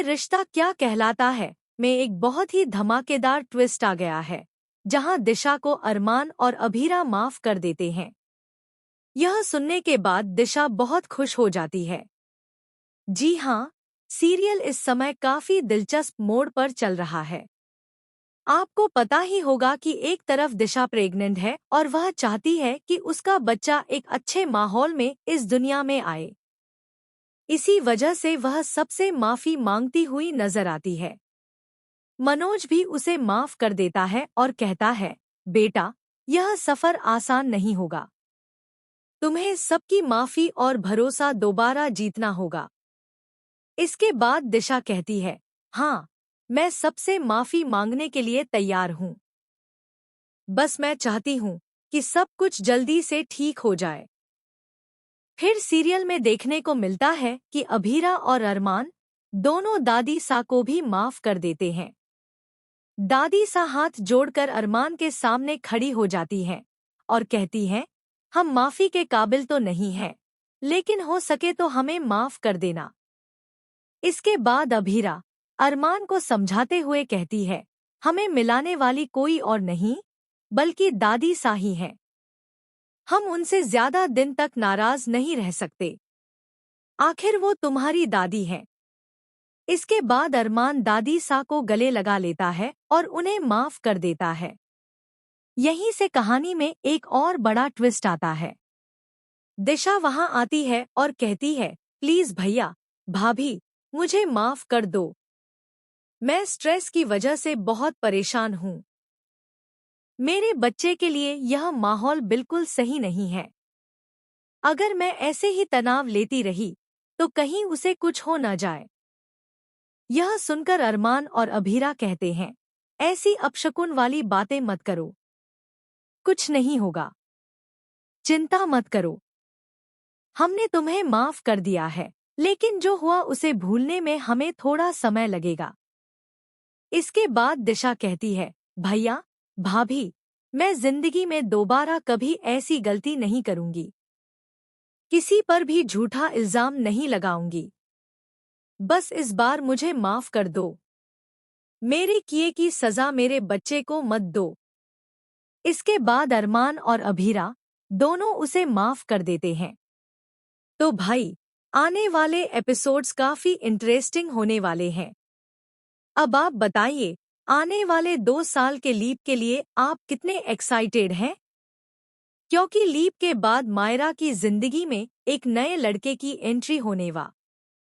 ये रिश्ता क्या कहलाता है में एक बहुत ही धमाकेदार ट्विस्ट आ गया है, जहां दिशा को अरमान और अभीरा माफ कर देते हैं। यह सुनने के बाद दिशा बहुत खुश हो जाती है। जी हाँ, सीरियल इस समय काफी दिलचस्प मोड़ पर चल रहा है। आपको पता ही होगा कि एक तरफ दिशा प्रेग्नेंट है और वह चाहती है कि उसका बच्चा एक अच्छे माहौल में इस दुनिया में आए। इसी वजह से वह सबसे माफी मांगती हुई नजर आती है। मनोज भी उसे माफ कर देता है और कहता है, बेटा, यह सफर आसान नहीं होगा। तुम्हें सबकी माफी और भरोसा दोबारा जीतना होगा। इसके बाद दिशा कहती है, हाँ, मैं सबसे माफी मांगने के लिए तैयार हूँ। बस मैं चाहती हूँ कि सब कुछ जल्दी से ठीक हो जाए। फिर सीरियल में देखने को मिलता है कि अभीरा और अरमान दोनों दादी सा को भी माफ कर देते हैं। दादी सा हाथ जोड़कर अरमान के सामने खड़ी हो जाती हैं और कहती हैं, हम माफी के काबिल तो नहीं हैं, लेकिन हो सके तो हमें माफ कर देना। इसके बाद अभीरा अरमान को समझाते हुए कहती है, हमें मिलाने वाली कोई और नहीं बल्कि दादी सा ही है। हम उनसे ज्यादा दिन तक नाराज नहीं रह सकते। आखिर वो तुम्हारी दादी है। इसके बाद अरमान दादी सा को गले लगा लेता है और उन्हें माफ कर देता है। यहीं से कहानी में एक और बड़ा ट्विस्ट आता है। दिशा वहां आती है और कहती है, प्लीज भैया, भाभी, मुझे माफ कर दो। मैं स्ट्रेस की वजह से बहुत परेशान हूँ। मेरे बच्चे के लिए यह माहौल बिल्कुल सही नहीं है। अगर मैं ऐसे ही तनाव लेती रही तो कहीं उसे कुछ हो न जाए। यह सुनकर अरमान और अभीरा कहते हैं, ऐसी अपशकुन वाली बातें मत करो। कुछ नहीं होगा। चिंता मत करो। हमने तुम्हें माफ कर दिया है, लेकिन जो हुआ उसे भूलने में हमें थोड़ा समय लगेगा। इसके बाद दिशा कहती है, भैया, भाभी, मैं जिंदगी में दोबारा कभी ऐसी गलती नहीं करूंगी। किसी पर भी झूठा इल्जाम नहीं लगाऊंगी। बस इस बार मुझे माफ कर दो। मेरे किए की सजा मेरे बच्चे को मत दो। इसके बाद अरमान और अभीरा दोनों उसे माफ कर देते हैं। तो भाई, आने वाले एपिसोड्स काफी इंटरेस्टिंग होने वाले हैं। अब आप बताइए, आने वाले 2 साल के लीप के लिए आप कितने एक्साइटेड हैं? क्योंकि लीप के बाद मायरा की जिंदगी में एक नए लड़के की एंट्री होने वा